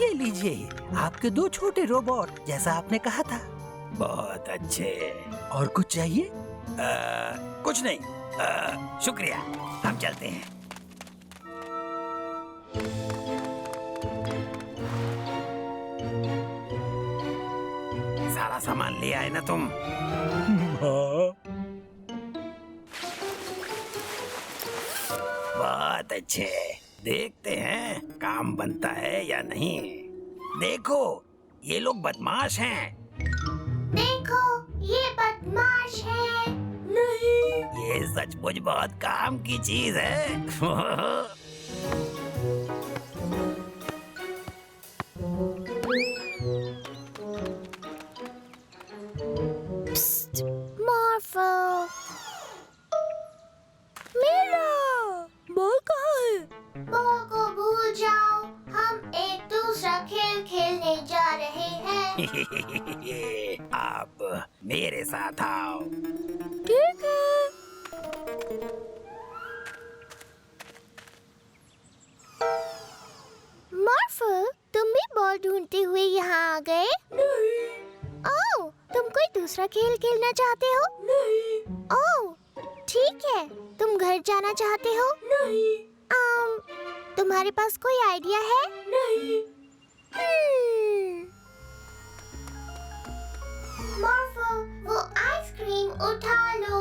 ये लीजिए आपके 2 छोटे रोबोट जैसा आपने कहा था। बहुत अच्छे। और कुछ चाहिए? कुछ नहीं, शुक्रिया, हम चलते हैं। सारा सामान ले आए ना तुम? हाँ। बहुत अच्छे। देखते हैं काम बनता है या नहीं। देखो ये लोग बदमाश हैं। देखो ये बदमाश है। नहीं, ये सचमुच बहुत काम की चीज है। मॉर्फल। मेरा बॉल कहाँ है? बॉल को भूल जाओ, हम एक दूसरा खेल खेलने जा रहे हैं। आप मेरे साथ आओ। ठीक है। मॉर्फल, तुम भी बॉल ढूंढते हुए यहाँ आ गए? नहीं। ओह, तुम कोई दूसरा खेल खेलना चाहते हो? नहीं। ओह, ठीक है। तुम घर जाना चाहते हो? नहीं। तुम्हारे पास कोई आइडिया है? नहीं। मॉर्फल, वो आइसक्रीम उठा लो।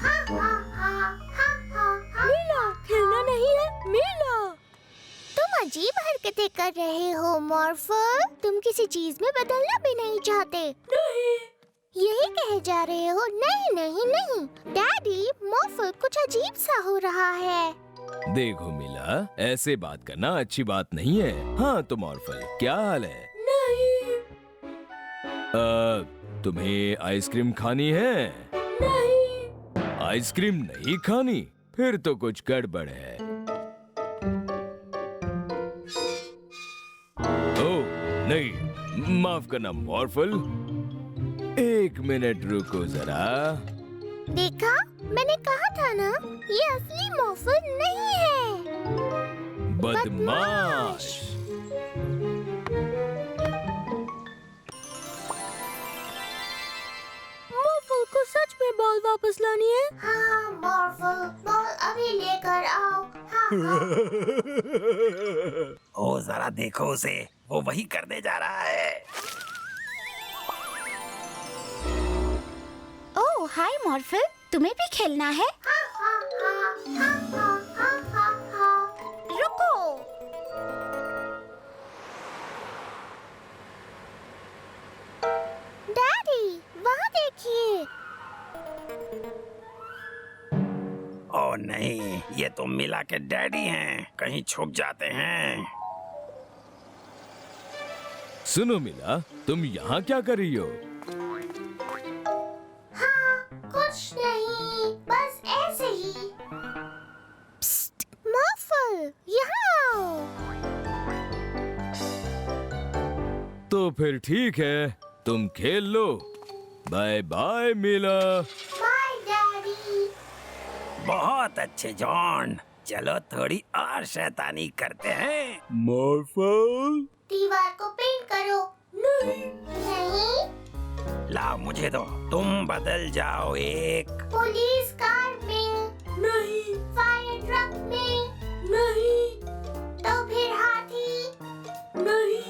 हा हा हा हा हा हा। मीला, खेलना नहीं है। मीला, तुम अजीब हरकतें कर रहे हो मॉर्फल। तुम किसी चीज में बदलना भी नहीं चाहते। नहीं। यही कहे जा रहे हो? नहीं नहीं नहीं, डैडी, मॉर्फल कुछ अजीब सा हो रहा है। देखो मिला, ऐसे बात करना अच्छी बात नहीं है। हाँ तो मॉर्फल, क्या हाल है? नहीं। तुम्हें आइसक्रीम खानी है? नहीं। आइसक्रीम नहीं खानी? फिर तो कुछ गड़बड़ है। ओह नहीं, माफ करना मॉर्फल, 1 मिनट रुको जरा। देखा, मैंने कहा था ना, ये असली मॉर्फल नहीं है। बदमाश। मॉर्फल को सच में बॉल वापस लानी है? हाँ मॉर्फल, बॉल अभी लेकर आओ। ओ जरा देखो उसे, वो वही करने जा रहा है। ओह हाय मॉर्फल, तुम्हें भी खेलना है? रुको। डैडी, वहाँ देखिए। ओ नहीं, ये तो मिला के डैडी हैं, कहीं छुप जाते हैं। सुनो मिला, तुम यहाँ क्या कर रही हो? कुछ नहीं, बस ऐसे ही। मॉर्फल, यहाँ आओ। तो फिर ठीक है, तुम खेल लो। बाय बाय मिला। Bye daddy. बहुत अच्छे जॉन, चलो थोड़ी और शैतानी करते हैं। मॉर्फल, दीवार को पेंट करो। नहीं। नहीं। लाओ मुझे दो, तुम बदल जाओ एक। पुलिस कार में। नहीं। फायर ट्रक में। नहीं। तो फिर हाथी। नहीं।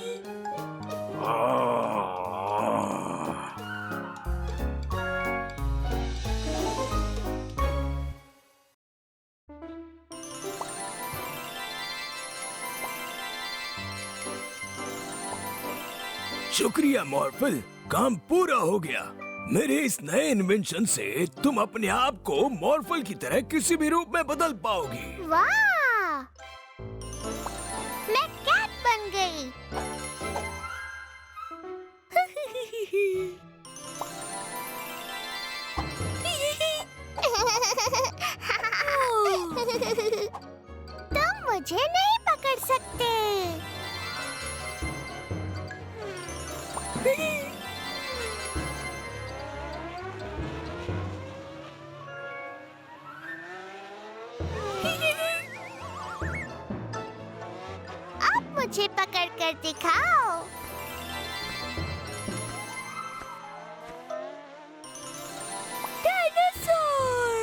शुक्रिया मॉर्फल, काम पूरा हो गया। मेरे इस नए इन्वेंशन से तुम अपने आप को मॉर्फल की तरह किसी भी रूप में बदल पाओगी। वाह! मैं कैट बन गई। तुम मुझे नहीं पकड़ सकते। मुझे पकड़ कर दिखाओ। डायनासोर।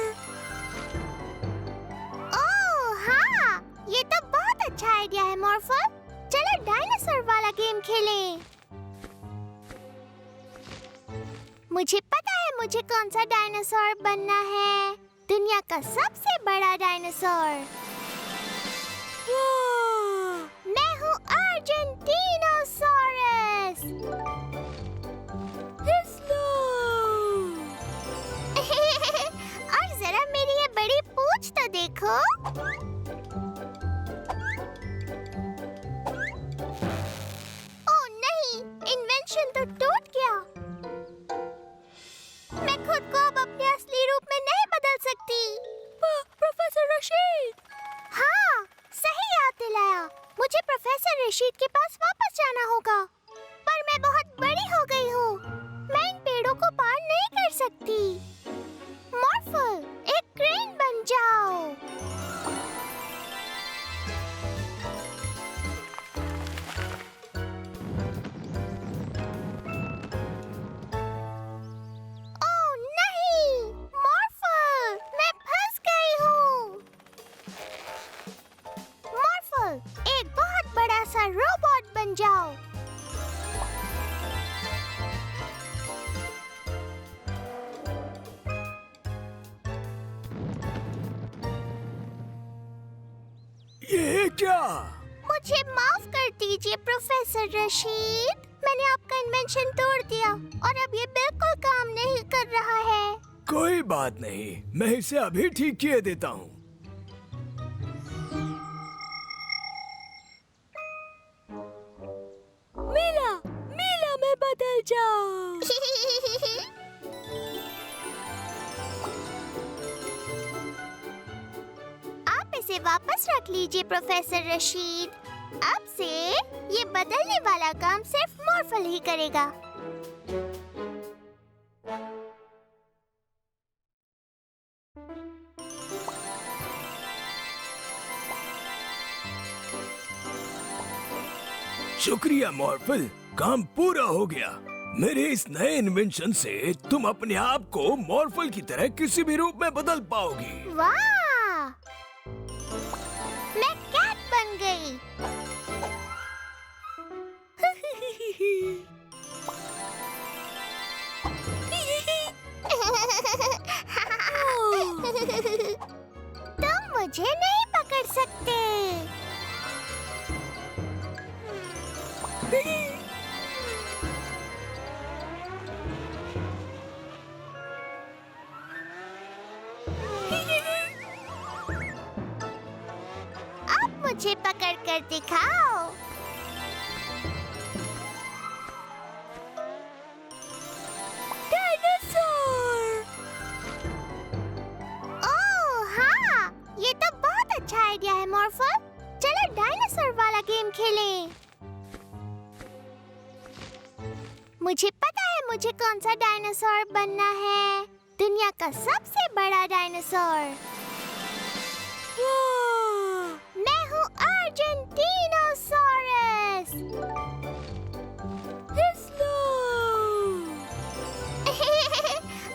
ओह हाँ, ये तो बहुत अच्छा आइडिया है मॉर्फल। चलो डायनासोर वाला गेम खेलें। मुझे पता है मुझे कौन सा डायनासोर बनना है। दुनिया का सबसे बड़ा डायनासोर। मैं हूँ अर्जेंटीनोसॉरस। और जरा मेरी ये बड़ी पूंछ तो देखो। ओह नहीं, इन्वेंशन तो टूट गया। मैं खुद को अब अपने असली रूप में नहीं बदल सकती। प्रोफेसर रशीद। हाँ, सही याद दिलाया। मुझे प्रोफेसर रशीद के पास वापस जाना होगा। पर मैं बहुत बड़ी हो गई हूँ। मैं इन पेड़ों को पार नहीं कर सकती। मॉर्फल, एक क्रेन बन जाओ। ओह नहीं, मॉर्फल, मैं फंस गई हूँ। मॉर्फल, एक बहुत बड़ा सा रोबोट बन जाओ। ये क्या? मुझे माफ कर दीजिए प्रोफेसर रशीद। मैंने आपका इन्वेंशन तोड़ दिया और अब ये बिल्कुल काम नहीं कर रहा है। कोई बात नहीं, मैं इसे अभी ठीक किए देता हूँ। मिला, मिला में बदल जाओ। आप इसे वापस रख लीजिए प्रोफेसर रशीद। अब से ये बदलने वाला काम सिर्फ मॉर्फल ही करेगा। शुक्रिया मॉर्फल, काम पूरा हो गया। मेरे इस नए इन्वेंशन से तुम अपने आप को मॉर्फल की तरह किसी भी रूप में बदल पाओगी। वाह! मैं कैट बन गई। तुम मुझे नहीं पकड़ सकते। अब मुझे पकड़ कर दिखाओ। डायनासोर। ओह हाँ, ये तो बहुत अच्छा आइडिया है मॉर्फल। चलो डायनासोर वाला गेम खेलें। मुझे पता है मुझे कौन सा डायनासोर बनना है। दुनिया का सबसे बड़ा डायनासोर। मैं हूँ अर्जेंटीनोसॉरस।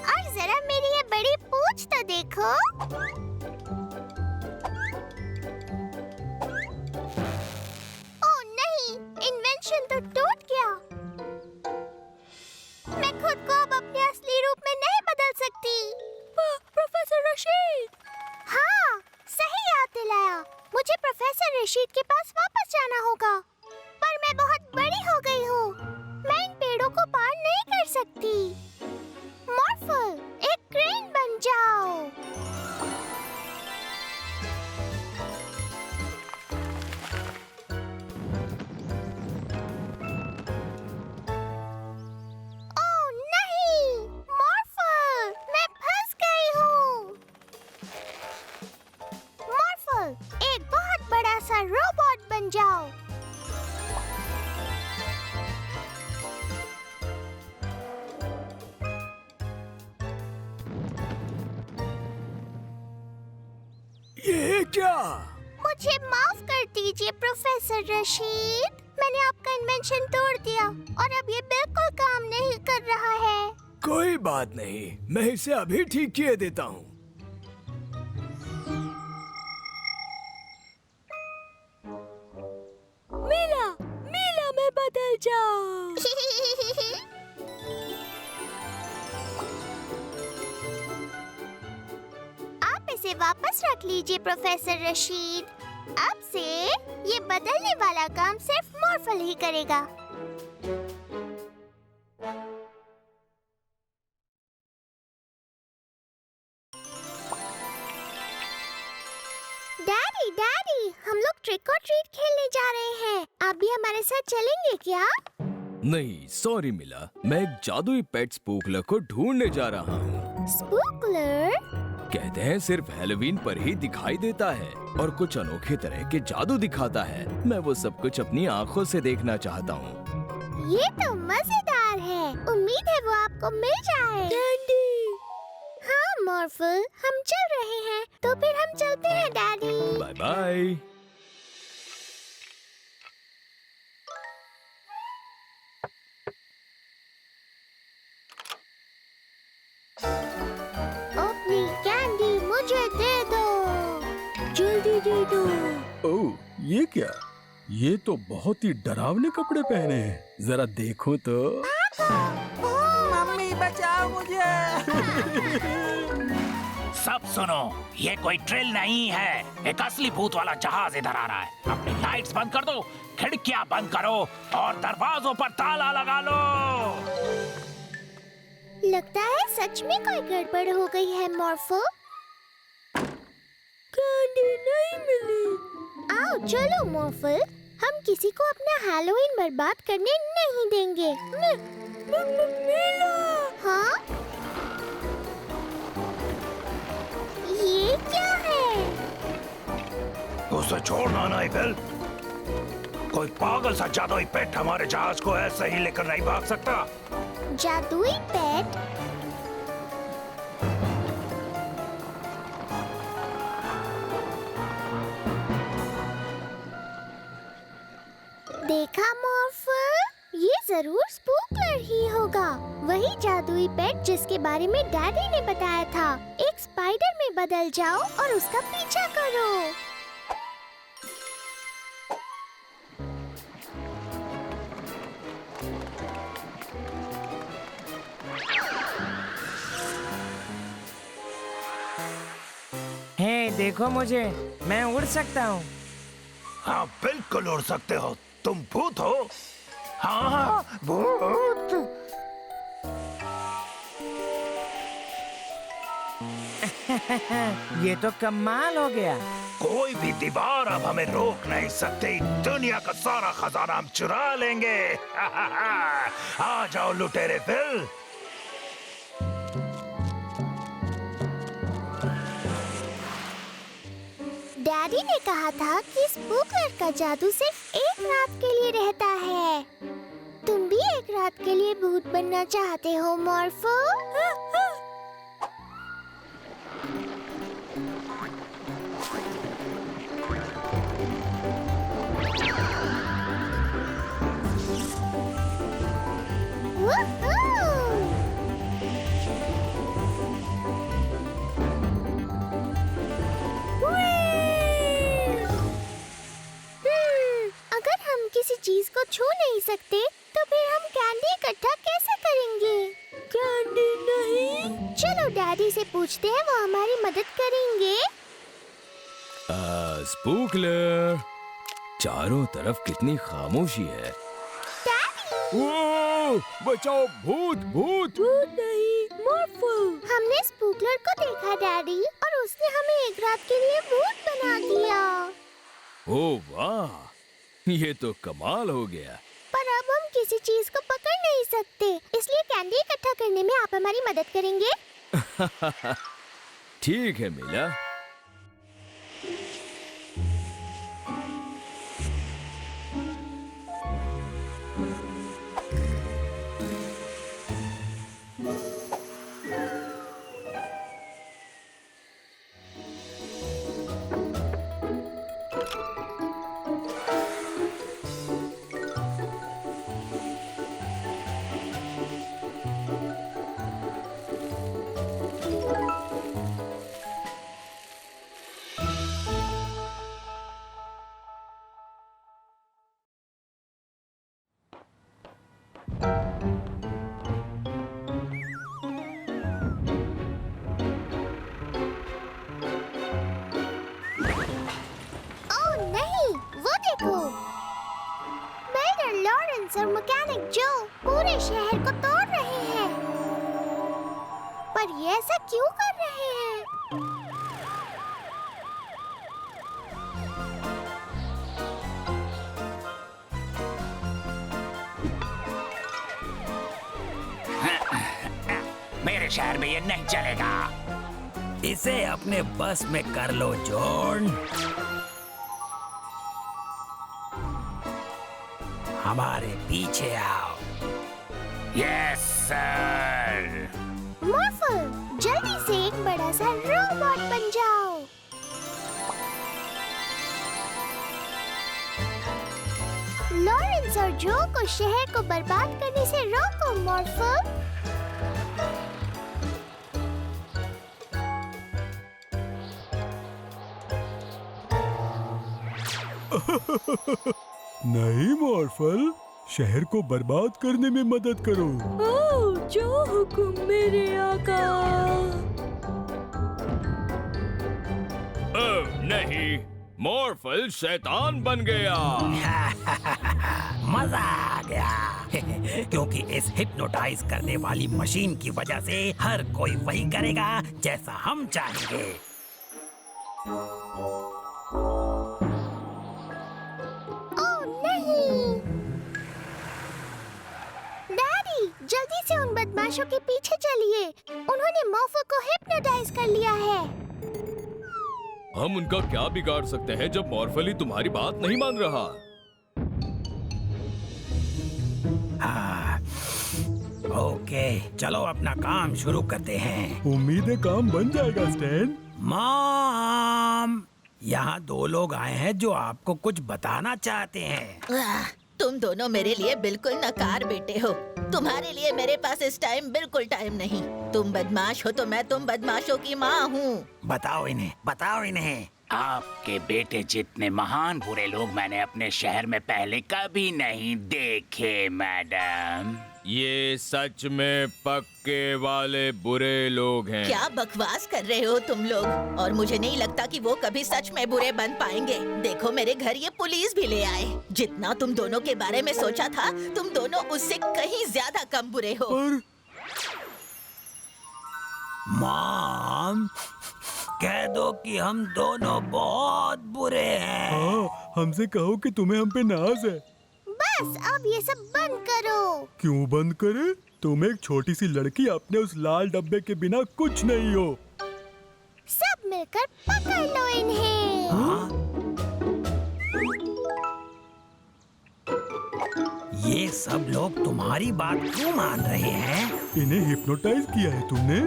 और जरा मेरी ये बड़ी पूंछ तो देखो। ओह नहीं, इन्वेंशन तो टूट गया। मैं खुद को अब अपने असली रूप में नहीं बदल सकती। प्रोफेसर रशीद। हाँ, सही याद दिलाया। मुझे प्रोफेसर रशीद के पास वापस जाना होगा। पर मैं बहुत बड़ी हो गई हूँ। मैं इन पेड़ों को पार नहीं कर सकती। मॉर्फल, एक क्रेन बन जाओ। ओह नहीं, मॉर्फल, मैं फंस गई हूँ। मॉर्फल, एक बहुत बड़ा सा रोबोट बन जाओ। ये क्या? मुझे माफ कर लीजिए प्रोफेसर रशीद। मैंने आपका इन्वेंशन तोड़ दिया और अब ये बिल्कुल काम नहीं कर रहा है। कोई बात नहीं, मैं इसे अभी ठीक किए देता हूँ। मीला, मीला में बदल जाओ। आप इसे वापस रख लीजिए प्रोफेसर रशीद। अब से ये बदलने वाला काम सिर्फ मॉर्फल ही करेगा। डैडी, डैडी, हम लोग ट्रिक और ट्रीट खेलने जा रहे हैं। आप भी हमारे साथ चलेंगे क्या? नहीं सॉरी मिला, मैं एक जादुई पेट स्पूकलर को ढूंढने जा रहा हूँ। स्पूकलर? कहते हैं सिर्फ हैलोवीन पर ही दिखाई देता है और कुछ अनोखे तरह के जादू दिखाता है। मैं वो सब कुछ अपनी आँखों से देखना चाहता हूँ। ये तो मजेदार है। उम्मीद है वो आपको मिल जाए। कैंडी। हाँ मॉर्फल, हम चल रहे हैं। तो फिर हम चलते हैं डैडी। Bye bye. अपनी कैंडी मुझे दे दो, जल्दी दे दो। ओह, ये क्या? ये तो बहुत ही डरावने कपड़े पहने हैं। जरा देखो तो। मम्मी बचाओ मुझे। सब सुनो, ये कोई ड्रिल नहीं है। एक असली भूत वाला जहाज इधर आ रहा है। अपनी लाइट्स बंद कर दो, खिड़कियां बंद करो और दरवाजों पर ताला लगा लो। लगता है सच में कोई गड़बड़ हो गई है मॉर्फो। कैंडी नहीं मिली। आओ चलो मॉर्फल, हम किसी को अपना हैलोवीन बर्बाद करने नहीं देंगे। हाँ? ये क्या है? उसे छोड़ना नहीं बिल। कोई पागल सा जादुई पेट हमारे जहाज को ऐसे ही लेकर नहीं भाग सकता। जादुई पेट? देखा मॉर्फल, ये जरूर स्पूकलर ही होगा। वही जादुई पेट जिसके बारे में डैडी ने बताया था। एक स्पाइडर में बदल जाओ और उसका पीछा करो। हे देखो मुझे, मैं उड़ सकता हूँ। हाँ बिल्कुल उड़ सकते हो। तुम भूत हो। हाँ भूत। ये तो कमाल हो गया। कोई भी दीवार अब हमें रोक नहीं सकती। दुनिया का सारा खजाना हम चुरा लेंगे। आ जाओ लुटेरे बिल। डैडी ने कहा था कि स्पूकलर का जादू सिर्फ एक रात के लिए रहता है। तुम भी एक रात के लिए भूत बनना चाहते हो मॉर्फो? अगर हम किसी चीज को छू नहीं सकते तो फिर हम कैंडी इकट्ठा कैसे करेंगे? कैंडी नहीं। चलो डैडी से पूछते हैं, वो हमारी मदद करेंगे। स्पूकलर, चारों तरफ कितनी खामोशी है। ओह, बचाओ, भूत भूत। भूत नहीं, मॉर्फो। हमने स्पूकलर को देखा डैडी, और उसने हमें एक रात के लिए भूत बना दिया। ओह वाह, ये तो कमाल हो गया। पर अब हम किसी चीज को पकड़ नहीं सकते, इसलिए कैंडी इकट्ठा करने में आप हमारी मदद करेंगे? ठीक है मिला। ओह नहीं, वो देखो, बिल्डर लॉरेंस और मैकेनिक जो पूरे शहर को तोड़ रहे हैं। पर ये ऐसा क्यों कर रहे हैं? मेरे शहर में ये नहीं चलेगा। इसे अपने बस में कर लो जॉन। हमारे पीछे आओ। Yes sir. मॉर्फल, जल्दी से एक बड़ा सा रोबोट बन जाओ। लॉरेंस और जो को शहर को बर्बाद करने से रोको मॉर्फल। नहीं मॉर्फल, शहर को बर्बाद करने में मदद करो। ओह, जो हुक्म मेरे आका। नहीं, मॉर्फल शैतान बन गया। मजा आ गया। क्योंकि इस हिप्नोटाइज करने वाली मशीन की वजह से हर कोई वही करेगा जैसा हम चाहेंगे। ओह नहीं! डैडी, जल्दी से उन बदमाशों के पीछे चलिए। उन्होंने मॉर्फल को हिप्नोटाइज कर लिया है। हम उनका क्या बिगाड़ सकते हैं जब मॉर्फल ही तुम्हारी बात नहीं मान रहा। ओके, चलो अपना काम शुरू करते हैं। उम्मीद है काम बन जाएगा स्टैन। मॉम, यहाँ दो लोग आए हैं जो आपको कुछ बताना चाहते हैं। तुम दोनों मेरे लिए बिल्कुल नकार बेटे हो। तुम्हारे लिए मेरे पास इस टाइम बिल्कुल टाइम नहीं। तुम बदमाश हो तो मैं तुम बदमाशों की माँ हूँ। बताओ इन्हें, बताओ इन्हें। आपके बेटे जितने महान बुरे लोग मैंने अपने शहर में पहले कभी नहीं देखे मैडम। ये सच में पक्के वाले बुरे लोग हैं। क्या बकवास कर रहे हो तुम लोग? और मुझे नहीं लगता कि वो कभी सच में बुरे बन पाएंगे। देखो मेरे घर ये पुलिस भी ले आए। जितना तुम दोनों के बारे में सोचा था, तुम दोनों उससे कहीं ज्यादा कम बुरे हो। पर मॉम, कह दो कि हम दोनों बहुत बुरे हैं। हाँ, हमसे कहो कि तुम्हें हम पे नाज है। बस अब ये सब बंद करो। क्यों बंद करे? तुम एक छोटी सी लड़की अपने उस लाल डब्बे के बिना कुछ नहीं हो। सब मिलकर पकड़ लो इन्हें। हाँ? ये सब लोग तुम्हारी बात क्यों मान रहे हैं? इन्हें हिप्नोटाइज किया है तुमने।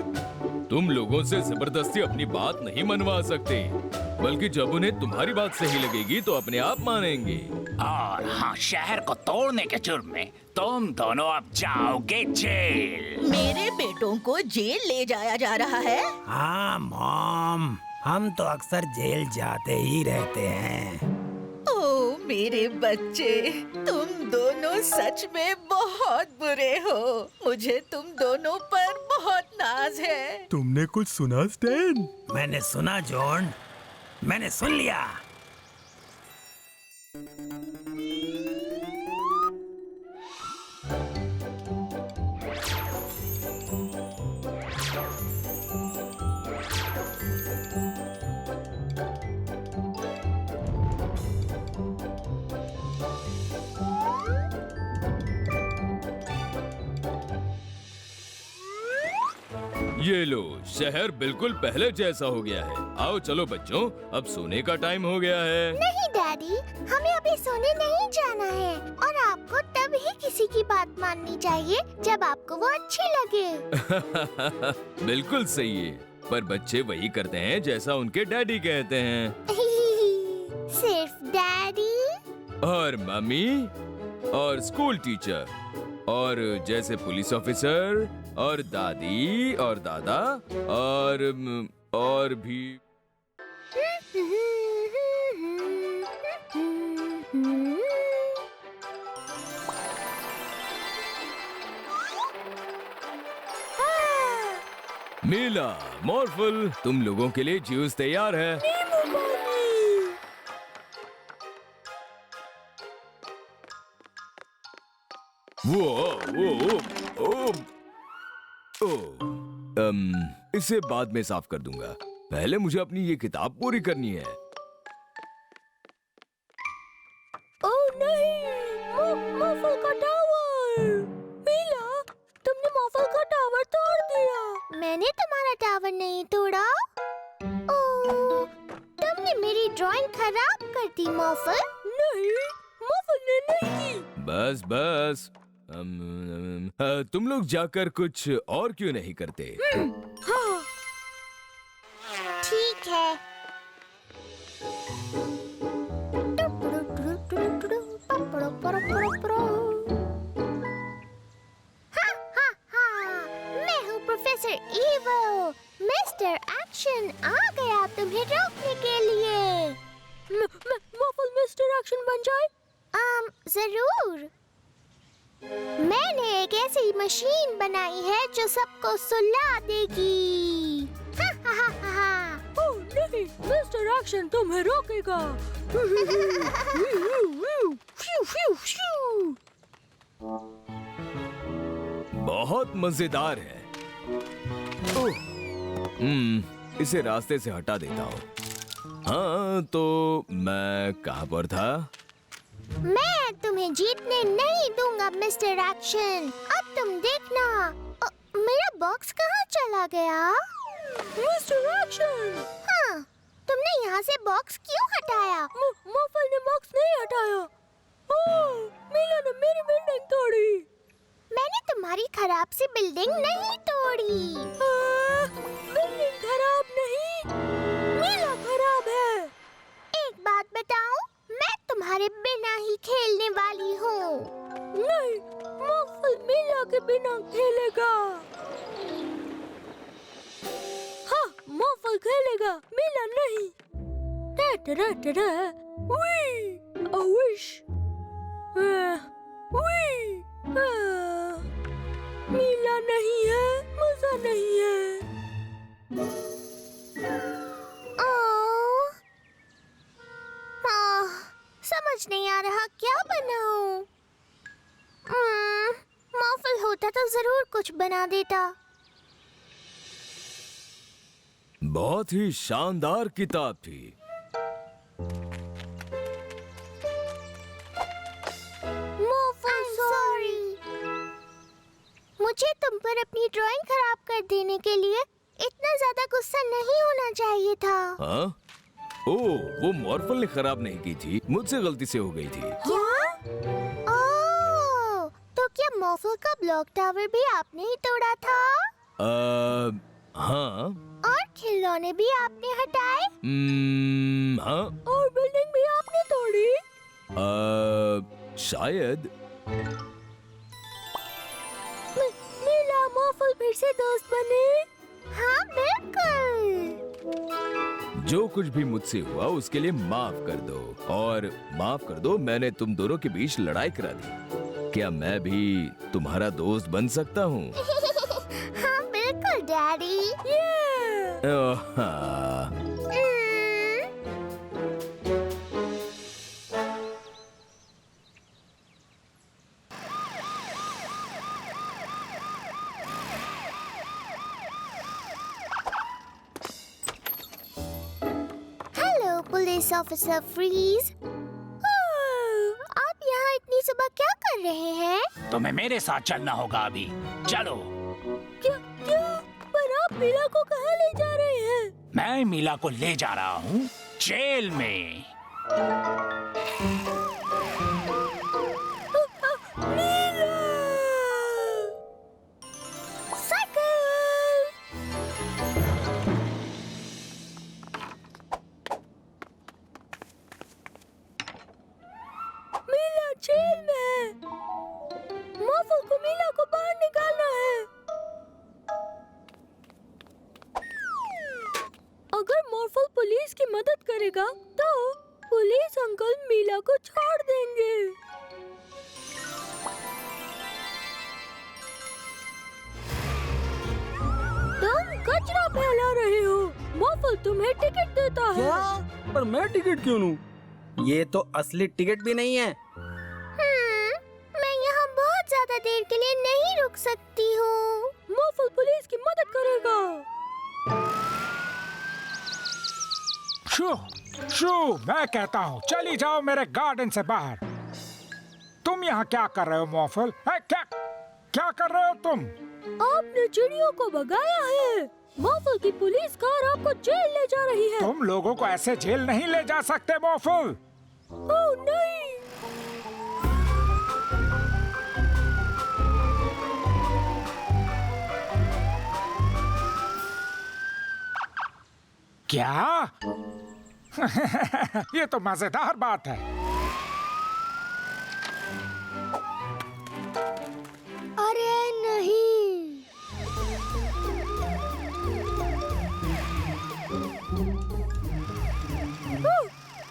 तुम लोगों से जबरदस्ती अपनी बात नहीं मनवा सकते, बल्कि जब उन्हें तुम्हारी बात सही लगेगी तो अपने आप मानेंगे। और हाँ, शहर को तोड़ने के जुर्म में तुम दोनों अब जाओगे जेल। मेरे बेटों को जेल ले जाया जा रहा है? हाँ मॉम, हम तो अक्सर जेल जाते ही रहते हैं। ओ मेरे बच्चे, तुम दोनों सच में बहुत बुरे हो। मुझे तुम दोनों पर बहुत नाज है। तुमने कुछ सुना स्टैन? मैंने सुना जॉन, मैंने सुन लिया। ये लो, शहर बिल्कुल पहले जैसा हो गया है। आओ चलो बच्चों, अब सोने का टाइम हो गया है। नहीं डैडी, हमें अभी सोने नहीं जाना है। और आपको तब ही किसी की बात माननी चाहिए जब आपको वो अच्छी लगे। बिल्कुल सही है, पर बच्चे वही करते हैं जैसा उनके डैडी कहते हैं। सिर्फ डैडी? और मम्मी, और स्कूल टीचर, और जैसे पुलिस ऑफिसर, और दादी, और दादा, और भी। मीला, मॉर्फल, तुम लोगों के लिए जूस तैयार है। इसे बाद में साफ कर दूंगा। पहले मुझे अपनी ये किताब पूरी करनी है। ओह नहीं, मॉर्फल का टावर। मीला, तुमने मॉर्फल का टावर तोड़ दिया। मैंने तुम्हारा टावर नहीं तोड़ा। ओह, तुमने मेरी ड्राइंग खराब कर दी मॉर्फल। नहीं, मॉर्फल ने नहीं की। बस बस, तुम लोग जाकर कुछ और क्यों नहीं करते? हाँ, ठीक है। हाँ, हाँ, हाँ, मैं हूँ प्रोफेसर ईवो। मिस्टर एक्शन आ गया तुम्हें रोकने के लिए। मॉर्फल मिस्टर एक्शन बन जाए। जरूर। मैंने एक ऐसी मशीन बनाई है जो सबको सुला देगी। हा हा हा हा हा। ओह नहीं, मिस्टर एक्शन तुम्हें रोकेगा। बहुत मजेदार है। इसे रास्ते से हटा देता हूँ। हाँ, तो मैं कहाँ पर था? मैं तुम्हें जीतने नहीं दूंगा मिस्टर एक्शन। अब तुम देखना। मेरा बॉक्स कहाँ चला गया? मिस्टर एक्शन, हाँ, तुमने यहाँ से बॉक्स क्यों हटाया? मॉर्फल ने बॉक्स नहीं हटाया। ओह, मीला ने मेरी बिल्डिंग तोड़ी। मैंने तुम्हारी खराब सी बिल्डिंग नहीं तोड़ी। बिल्डिंग खराब नहीं, मीला खराब है। एक बात बताऊं, मैं तुम्हारे बिना ही खेलने वाली हूँ। नहीं, मॉर्फल मीला के बिना खेलेगा। हाँ, मॉर्फल खेलेगा, मीला नहीं। We, a wish. मीला नहीं है, मजा नहीं है। समझ नहीं आ रहा क्या बनाऊं। मॉर्फल होता तो जरूर कुछ बना देता। बहुत ही शानदार किताब थी। मॉर्फल सॉरी। मुझे तुम पर अपनी ड्राइंग खराब कर देने के लिए इतना ज्यादा गुस्सा नहीं होना चाहिए था। हाँ? ओह, वो मॉर्फल ने खराब नहीं की थी, मुझसे गलती से हो गई थी। क्या? ओह, तो क्या मॉर्फल का ब्लॉक टावर भी आपने ही तोड़ा था? हाँ। और खिलौने भी आपने हटाए? हाँ। और बिल्डिंग भी आपने तोड़ी? शायद। मीला मॉर्फल फिर से दोस्त बने? हाँ बिल्कुल। जो कुछ भी मुझसे हुआ उसके लिए माफ कर दो। और माफ कर दो, मैंने तुम दोनों के बीच लड़ाई करा दी। क्या मैं भी तुम्हारा दोस्त बन सकता हूँ? हाँ बिल्कुल डैडी। हाँ। Hello police officer freeze. आप यहाँ इतनी सुबह क्या कर रहे हैं? तुम्हें मेरे साथ चलना होगा अभी। चलो। क्या क्या? पर आप मीला को कहाँ ले जा रहे हैं? मैं मीला को ले जा रहा हूँ जेल में। मीला! साइकिल! मीला जेल में है। मॉर्फल को मीला को बाहर निकालना है। अगर मॉर्फल पुलिस की मदद करेगा तो पुलिस अंकल मीला को छोड़ देंगे। तुम कचरा फैला रहे हो। मॉर्फल तुम्हें टिकट देता है। क्या? पर मैं टिकट क्यों लूं? ये तो असली टिकट भी नहीं है। मैं यहाँ बहुत ज्यादा देर के लिए नहीं रुक सकती हूँ। मॉर्फल पुलिस की मदद करेगा। शू शू, मैं कहता हूँ चली जाओ मेरे गार्डन से बाहर। तुम यहाँ क्या कर रहे हो मॉर्फल? क्या कर रहे हो तुम? आपने चिड़ियों को भगाया है। मॉर्फल की पुलिस कार आपको जेल ले जा रही है। तुम लोगों को ऐसे जेल नहीं ले जा सकते मॉर्फल। ओह नहीं। क्या? ये तो मजेदार बात है। अरे नहीं।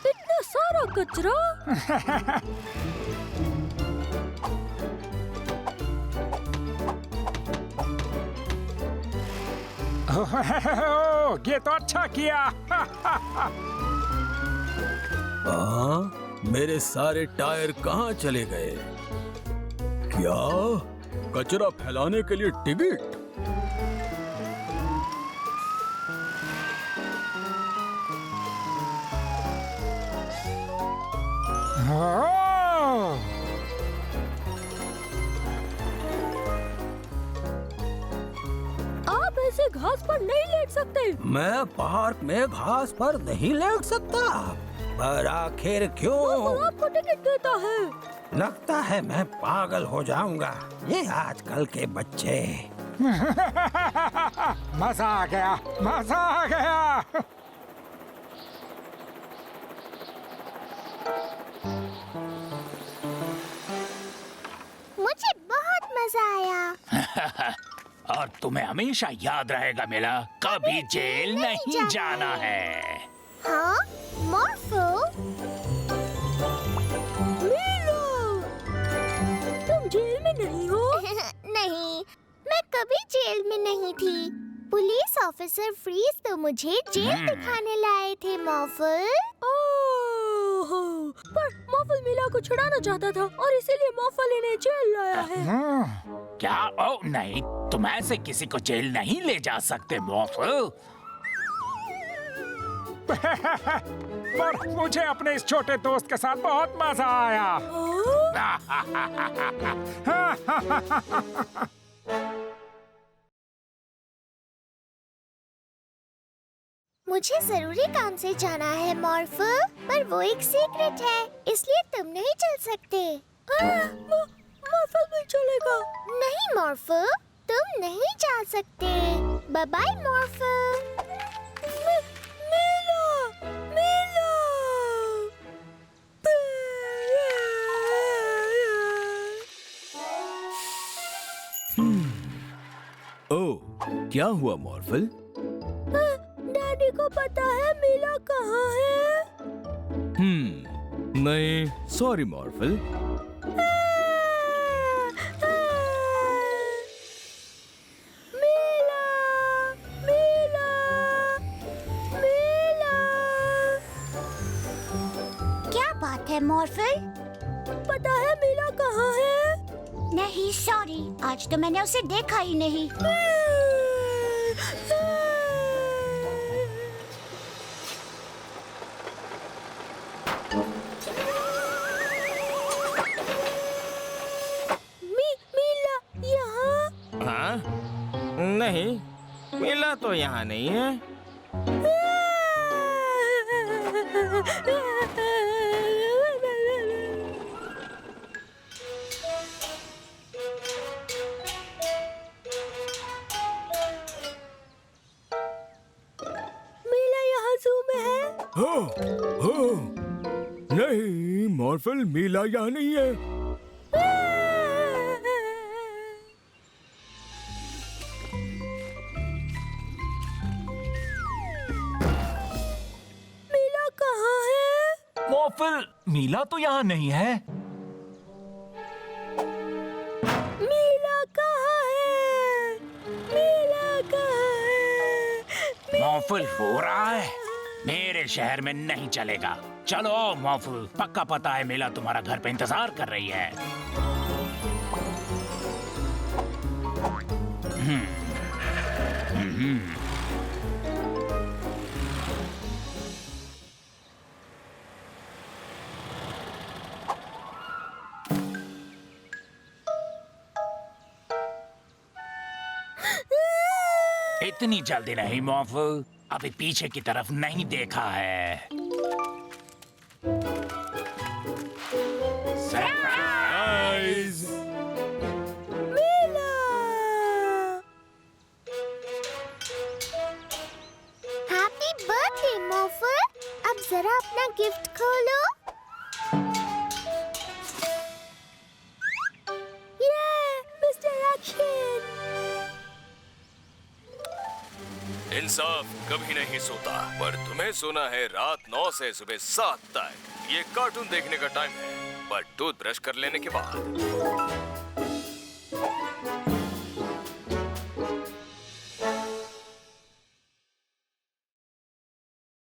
इतना सारा कचरा। ये तो अच्छा किया। मेरे सारे टायर कहाँ चले गए? क्या कचरा फैलाने के लिए टिकट? आप ऐसे घास पर नहीं लेट सकते। मैं पार्क में घास पर नहीं लेट सकता। पर आखिर क्यों? मॉर्फल आपको टिकट देता है। लगता है मैं पागल हो जाऊंगा। ये आजकल के बच्चे। मजा आ गया, मजा आ गया। मुझे बहुत मजा आया। और तुम्हें हमेशा याद रहेगा मिला, कभी जेल नहीं जाना है। हाँ मॉर्फल, तुम जेल में नहीं हो। नहीं, मैं कभी जेल में नहीं थी। पुलिस ऑफिसर फ्रीज तो मुझे जेल दिखाने लाए थे मॉर्फल। ओह, पर मॉर्फल मीला को छुड़ाना चाहता था और इसीलिए मॉर्फल इन्हें जेल लाया है। क्या? ओ नहीं, तुम ऐसे किसी को जेल नहीं ले जा सकते मॉर्फल। पर मुझे अपने इस छोटे दोस्त के साथ बहुत मजा आया। मुझे जरूरी काम से जाना है मॉर्फल, पर वो एक सीक्रेट है, इसलिए तुम नहीं चल सकते। मॉर्फल भी चलेगा। नहीं मॉर्फल, तुम नहीं जा सकते। Bye bye मॉर्फल। ओह, क्या हुआ मॉर्फल? डैडी को पता है मीला कहाँ है? नहीं, सॉरी मॉर्फल। मीला, मीला, मीला। क्या बात है मॉर्फल? पता है मीला कहाँ है? नहीं सॉरी, आज तो मैंने उसे देखा ही नहीं। मीला यहाँ? हाँ? नहीं, मीला तो यहाँ नहीं है। मीला यहाँ ज़ू में है। नहीं, मॉर्फल मीला यहाँ नहीं है। मीला कहाँ है? मॉर्फल, मीला तो यहाँ नहीं है। मीला कहाँ है? मीला कहाँ है? मौफुल हो रहा है? मेरे शहर में नहीं चलेगा। चलो मौफुल, पक्का पता है मेला तुम्हारा घर पे इंतजार कर रही है। इतनी जल्दी नहीं मौफुल, अभी पीछे की तरफ नहीं देखा है। सरप्राइज! हैप्पी बर्थडे मॉर्फल। अब जरा अपना गिफ्ट खोलो। Mister action. इंसाफ कभी नहीं सोता, पर तुम्हें सोना है रात 9 से सुबह 7 तक। ये कार्टून देखने का टाइम है, पर टूथब्रश कर लेने के बाद।